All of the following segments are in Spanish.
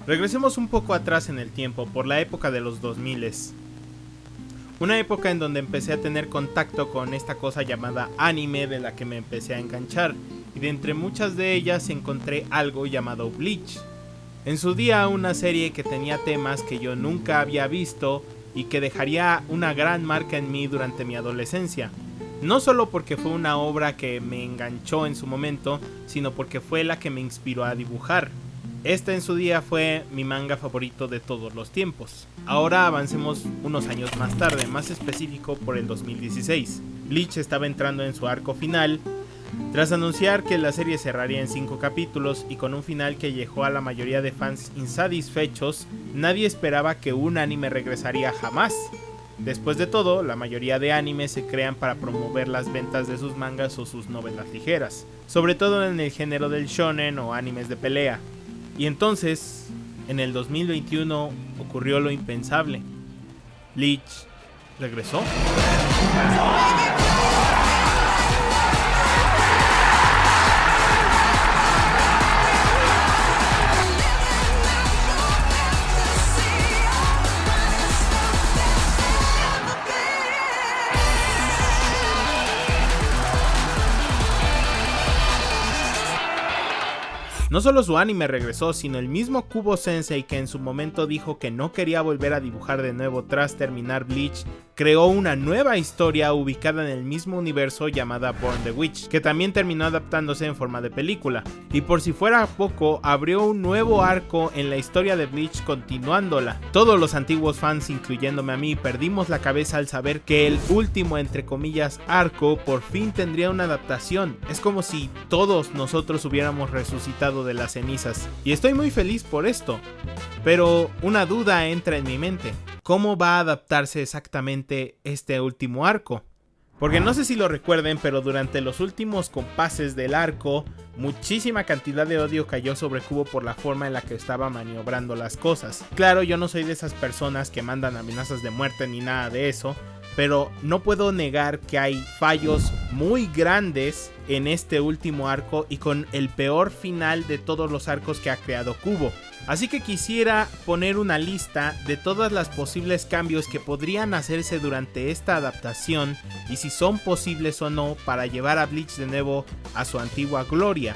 Regresemos un poco atrás en el tiempo, por la época de los 2000. Una época en donde empecé a tener contacto con esta cosa llamada anime, de la que me empecé a enganchar, y de entre muchas de ellas encontré algo llamado Bleach. En su día, una serie que tenía temas que yo nunca había visto y que dejaría una gran marca en mí durante mi adolescencia. No solo porque fue una obra que me enganchó en su momento, sino porque fue la que me inspiró a dibujar. Este en su día fue mi manga favorito de todos los tiempos. Ahora avancemos unos años más tarde, más específico por el 2016. Bleach estaba entrando en su arco final, tras anunciar que la serie cerraría en 5 capítulos y con un final que dejó a la mayoría de fans insatisfechos. Nadie esperaba que un anime regresaría jamás. Después de todo, la mayoría de animes se crean para promover las ventas de sus mangas o sus novelas ligeras, sobre todo en el género del shonen o animes de pelea. Y entonces, en el 2021 ocurrió lo impensable. Bleach regresó. No solo su anime regresó, sino el mismo Kubo Sensei, que en su momento dijo que no quería volver a dibujar de nuevo tras terminar Bleach, creó una nueva historia ubicada en el mismo universo llamada Born the Witch, que también terminó adaptándose en forma de película. Y por si fuera poco, abrió un nuevo arco en la historia de Bleach continuándola. Todos los antiguos fans, incluyéndome a mí, perdimos la cabeza al saber que el último, entre comillas, arco por fin tendría una adaptación. Es como si todos nosotros hubiéramos resucitado de las cenizas, y estoy muy feliz por esto. Pero una duda entra en mi mente: ¿cómo va a adaptarse exactamente este último arco? Porque no sé si lo recuerden, pero durante los últimos compases del arco, muchísima cantidad de odio cayó sobre Kubo por la forma en la que estaba maniobrando las cosas. Claro, yo no soy de esas personas que mandan amenazas de muerte ni nada de eso, pero no puedo negar que hay fallos muy grandes en este último arco y con el peor final de todos los arcos que ha creado Kubo. Así que quisiera poner una lista de todos los posibles cambios que podrían hacerse durante esta adaptación y si son posibles o no para llevar a Bleach de nuevo a su antigua gloria,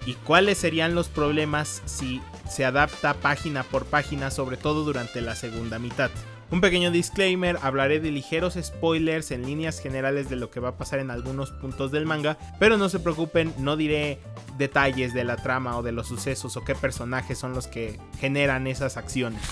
y cuáles serían los problemas si se adapta página por página, sobre todo durante la segunda mitad. Un pequeño disclaimer: hablaré de ligeros spoilers en líneas generales de lo que va a pasar en algunos puntos del manga, pero no se preocupen, no diré detalles de la trama o de los sucesos o qué personajes son los que generan esas acciones.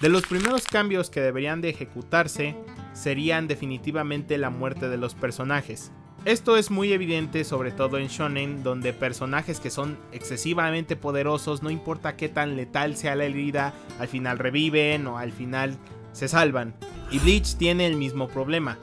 De los primeros cambios que deberían de ejecutarse serían definitivamente la muerte de los personajes. Esto es muy evidente sobre todo en shonen, donde personajes que son excesivamente poderosos, no importa qué tan letal sea la herida, al final reviven o al final se salvan. Y Bleach tiene el mismo problema.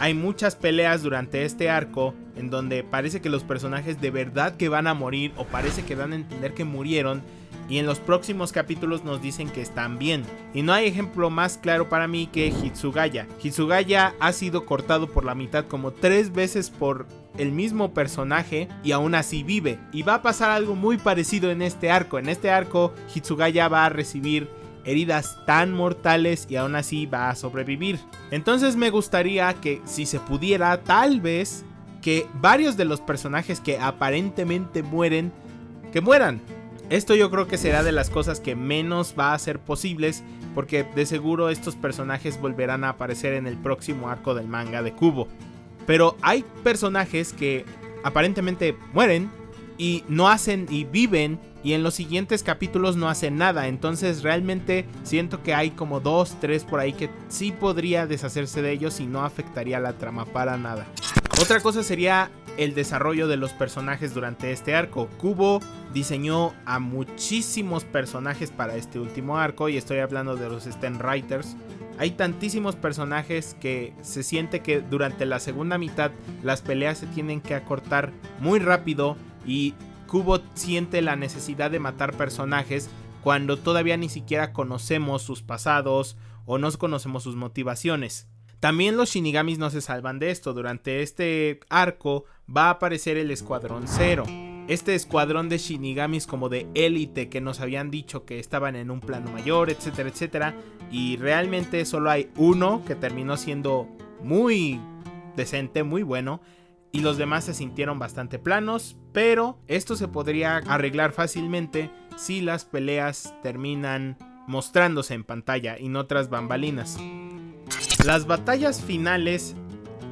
Hay muchas peleas durante este arco en donde parece que los personajes de verdad que van a morir, o parece que dan a entender que murieron, y en los próximos capítulos nos dicen que están bien. Y no hay ejemplo más claro para mí que Hitsugaya. Hitsugaya ha sido cortado por la mitad como 3 veces por el mismo personaje y aún así vive. Y va a pasar algo muy parecido en este arco. En este arco Hitsugaya va a recibir heridas tan mortales y aún así va a sobrevivir. Entonces me gustaría que, si se pudiera, tal vez que varios de los personajes que aparentemente mueren, que mueran. Esto yo creo que será de las cosas que menos va a ser posibles, porque de seguro estos personajes volverán a aparecer en el próximo arco del manga de Kubo. Pero hay personajes que aparentemente mueren y no hacen y viven, y en los siguientes capítulos no hacen nada. Entonces realmente siento que hay como 2, 3 por ahí que sí podría deshacerse de ellos y no afectaría la trama para nada. Otra cosa sería el desarrollo de los personajes durante este arco. Kubo diseñó a muchísimos personajes para este último arco, y estoy hablando de los Sten Writers. Hay tantísimos personajes que se siente que durante la segunda mitad las peleas se tienen que acortar muy rápido, y Kubo siente la necesidad de matar personajes cuando todavía ni siquiera conocemos sus pasados o no conocemos sus motivaciones. También los Shinigamis no se salvan de esto. Durante este arco va a aparecer el Escuadrón Zero. este escuadrón de shinigamis como de élite que nos habían dicho que estaban en un plano mayor, etcétera, etcétera, y realmente solo hay uno que terminó siendo muy decente, muy bueno, y los demás se sintieron bastante planos, pero esto se podría arreglar fácilmente si las peleas terminan mostrándose en pantalla y no tras bambalinas. Las batallas finales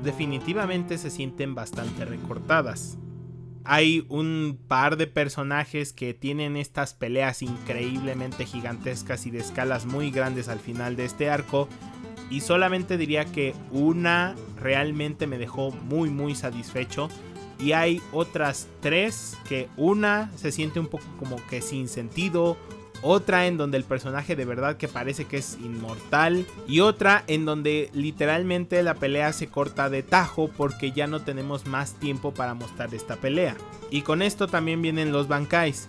definitivamente se sienten bastante recortadas. Hay un par de personajes que tienen estas peleas increíblemente gigantescas y de escalas muy grandes al final de este arco, y solamente diría que una realmente me dejó muy satisfecho, y hay otras tres que una se siente un poco como que sin sentido, otra en donde el personaje de verdad que parece que es inmortal, y otra en donde literalmente la pelea se corta de tajo porque ya no tenemos más tiempo para mostrar esta pelea. Y con esto también vienen los bankais.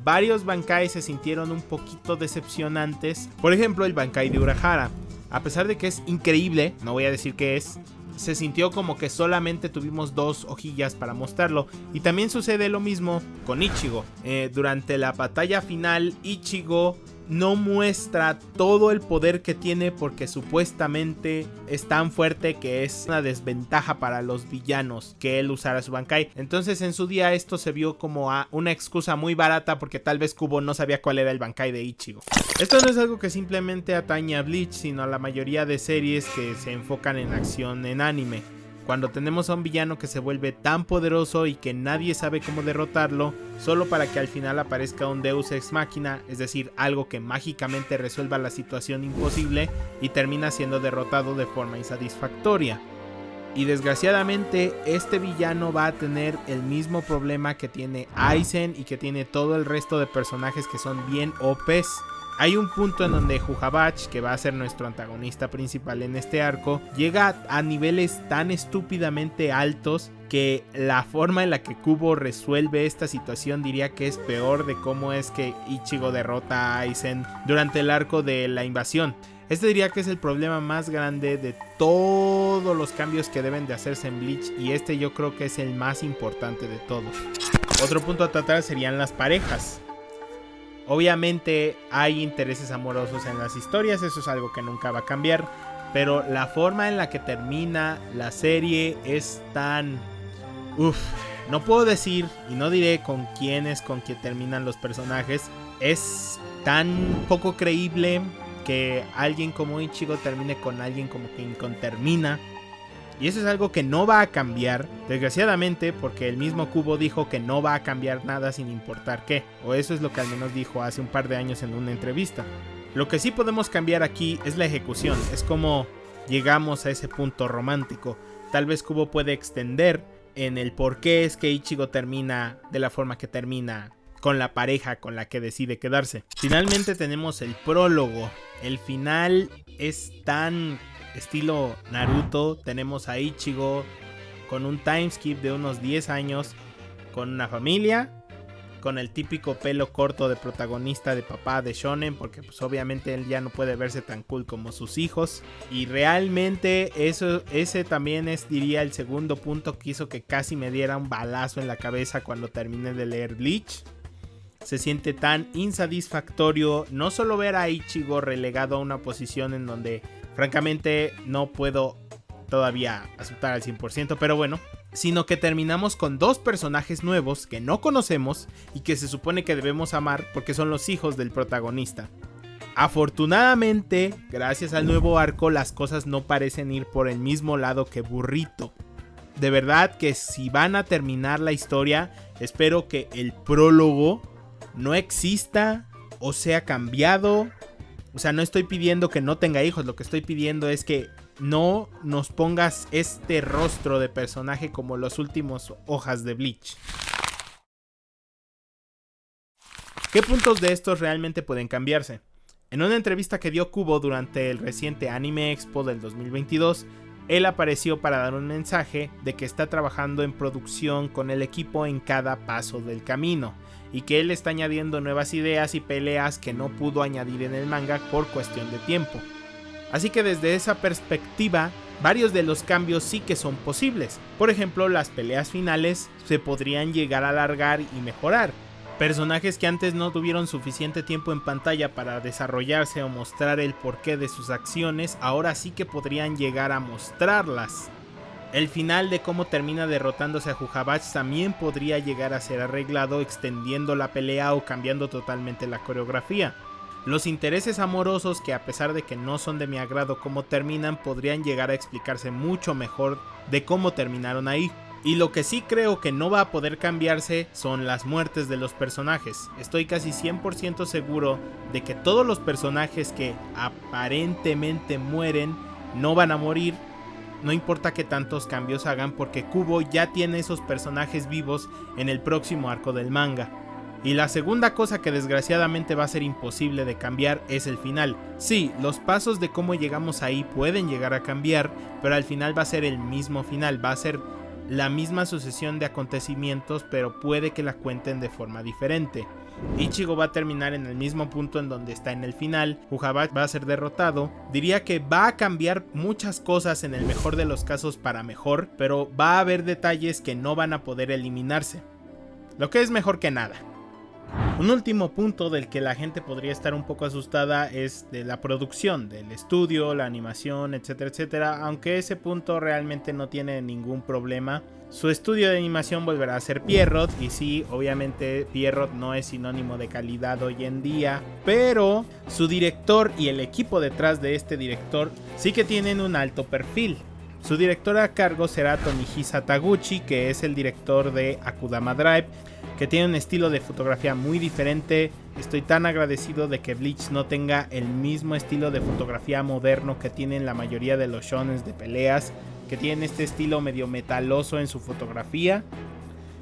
Varios bankais se sintieron un poquito decepcionantes, por ejemplo el bankai de Urahara. A pesar de que es increíble, no voy a decir que es, se sintió como que solamente tuvimos 2 hojillas para mostrarlo. Y también sucede lo mismo con Ichigo. Durante la batalla final, Ichigo no muestra todo el poder que tiene porque supuestamente es tan fuerte que es una desventaja para los villanos que él usara su Bankai. Entonces en su día esto se vio como una excusa muy barata porque tal vez Kubo no sabía cuál era el Bankai de Ichigo. Esto no es algo que simplemente atañe a Bleach, sino a la mayoría de series que se enfocan en acción en anime. Cuando tenemos a un villano que se vuelve tan poderoso y que nadie sabe cómo derrotarlo, solo para que al final aparezca un Deus Ex Machina, es decir, algo que mágicamente resuelva la situación imposible y termina siendo derrotado de forma insatisfactoria. Y desgraciadamente este villano va a tener el mismo problema que tiene Aizen y que tiene todo el resto de personajes que son bien OPs. Hay un punto en donde Jujabach, que va a ser nuestro antagonista principal en este arco, llega a niveles tan estúpidamente altos que la forma en la que Kubo resuelve esta situación diría que es peor de cómo es que Ichigo derrota a Aizen durante el arco de la invasión. Este diría que es el problema más grande de todos los cambios que deben de hacerse en Bleach, y este yo creo que es el más importante de todos. Otro punto a tratar serían las parejas. Obviamente hay intereses amorosos en las historias, eso es algo que nunca va a cambiar, pero la forma en la que termina la serie es tan... no puedo decir y no diré con quién terminan los personajes. Es tan poco creíble que alguien como Ichigo termine con alguien como King termina. Y eso es algo que no va a cambiar, desgraciadamente, porque el mismo Kubo dijo que no va a cambiar nada sin importar qué. O eso es lo que al menos dijo hace un par de años en una entrevista. Lo que sí podemos cambiar aquí es la ejecución. Es como llegamos a ese punto romántico. Tal vez Kubo puede extender en el por qué es que Ichigo termina de la forma que termina con la pareja con la que decide quedarse. Finalmente tenemos el prólogo. El final es tan... estilo Naruto. Tenemos a Ichigo con un timeskip de unos 10 años, con una familia, con el típico pelo corto de protagonista de papá de shonen, porque pues obviamente él ya no puede verse tan cool como sus hijos. Y realmente ese también es, diría, el segundo punto que hizo que casi me diera un balazo en la cabeza cuando terminé de leer Bleach. Se siente tan insatisfactorio no solo ver a Ichigo relegado a una posición en donde francamente no puedo todavía aceptar al 100%, pero bueno, sino que terminamos con 2 personajes nuevos que no conocemos y que se supone que debemos amar porque son los hijos del protagonista. Afortunadamente, gracias al nuevo arco, las cosas no parecen ir por el mismo lado que Burrito. De verdad que si van a terminar la historia, espero que el prólogo no exista o sea cambiado. O sea, no estoy pidiendo que no tenga hijos, lo que estoy pidiendo es que no nos pongas este rostro de personaje como los últimos hojas de Bleach. ¿Qué puntos de estos realmente pueden cambiarse? En una entrevista que dio Kubo durante el reciente Anime Expo del 2022, él apareció para dar un mensaje de que está trabajando en producción con el equipo en cada paso del camino, y que él está añadiendo nuevas ideas y peleas que no pudo añadir en el manga por cuestión de tiempo. Así que desde esa perspectiva varios de los cambios sí que son posibles. Por ejemplo, las peleas finales se podrían llegar a alargar y mejorar. Personajes que antes no tuvieron suficiente tiempo en pantalla para desarrollarse o mostrar el porqué de sus acciones, ahora sí que podrían llegar a mostrarlas. El final de cómo termina derrotándose a Jujabach también podría llegar a ser arreglado extendiendo la pelea o cambiando totalmente la coreografía. Los intereses amorosos, que a pesar de que no son de mi agrado cómo terminan, podrían llegar a explicarse mucho mejor de cómo terminaron ahí. Y lo que sí creo que no va a poder cambiarse son las muertes de los personajes. Estoy casi 100% seguro de que todos los personajes que aparentemente mueren no van a morir. No importa que tantos cambios hagan, porque Kubo ya tiene esos personajes vivos en el próximo arco del manga. Y la segunda cosa que desgraciadamente va a ser imposible de cambiar es el final. Sí, los pasos de cómo llegamos ahí pueden llegar a cambiar, pero al final va a ser el mismo final, va a ser la misma sucesión de acontecimientos, pero puede que la cuenten de forma diferente. Ichigo va a terminar en el mismo punto en donde está en el final, Jujabach va a ser derrotado. Diría que va a cambiar muchas cosas en el mejor de los casos para mejor, pero va a haber detalles que no van a poder eliminarse, lo que es mejor que nada. Un último punto del que la gente podría estar un poco asustada es de la producción, del estudio, la animación, etcétera, etcétera, aunque ese punto realmente no tiene ningún problema. Su estudio de animación volverá a ser Pierrot, y sí, obviamente Pierrot no es sinónimo de calidad hoy en día, pero su director y el equipo detrás de este director sí que tienen un alto perfil. Su director a cargo será Tomihisa Taguchi, que es el director de Akudama Drive, que tiene un estilo de fotografía muy diferente. Estoy tan agradecido de que Bleach no tenga el mismo estilo de fotografía moderno que tienen la mayoría de los shonens de peleas, que tienen este estilo medio metaloso en su fotografía.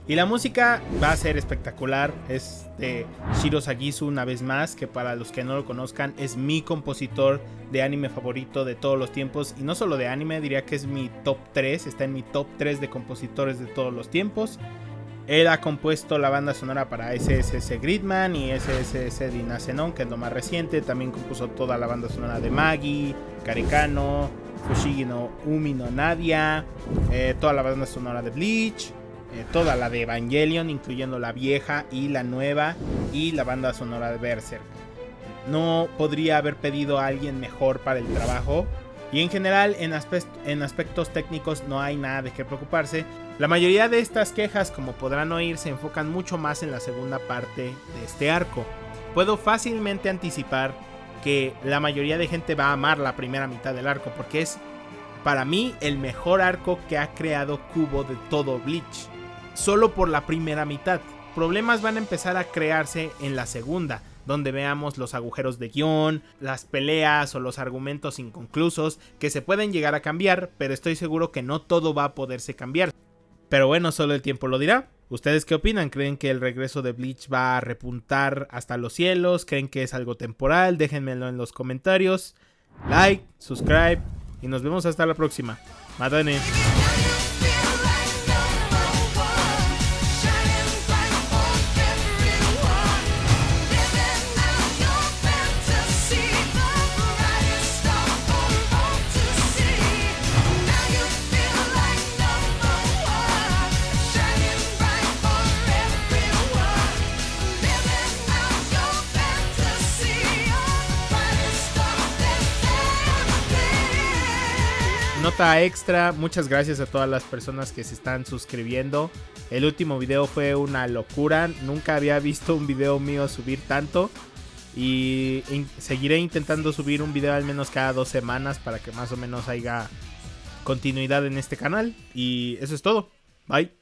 Y la música va a ser espectacular, es de Shiro Sagisu una vez más, que para los que no lo conozcan es mi compositor de anime favorito de todos los tiempos, y no solo de anime, diría que es mi top 3, está en mi top 3 de compositores de todos los tiempos. Él ha compuesto la banda sonora para SSS Gridman y SSS Dinazenon, que es lo más reciente. También compuso toda la banda sonora de Magi, Karekano, Fushigi no Umi no Nadia, toda la banda sonora de Bleach, toda la de Evangelion, incluyendo la vieja y la nueva, y la banda sonora de Berserk. No podría haber pedido a alguien mejor para el trabajo. Y en general, en aspectos técnicos no hay nada de qué preocuparse. La mayoría de estas quejas, como podrán oír, se enfocan mucho más en la segunda parte de este arco. Puedo fácilmente anticipar que la mayoría de gente va a amar la primera mitad del arco, porque es, para mí, el mejor arco que ha creado Kubo de todo Bleach. Solo por la primera mitad. Problemas van a empezar a crearse en la segunda, donde veamos los agujeros de guión, las peleas o los argumentos inconclusos que se pueden llegar a cambiar, pero estoy seguro que no todo va a poderse cambiar. Pero bueno, solo el tiempo lo dirá. ¿Ustedes qué opinan? ¿Creen que el regreso de Bleach va a repuntar hasta los cielos? ¿Creen que es algo temporal? Déjenmelo en los comentarios. Like, subscribe y nos vemos hasta la próxima. Matane. Nota extra, muchas gracias a todas las personas que se están suscribiendo. El último video fue una locura, nunca había visto un video mío subir tanto. Y seguiré intentando subir un video al menos cada 2 semanas para que más o menos haya continuidad en este canal. Y eso es todo, bye.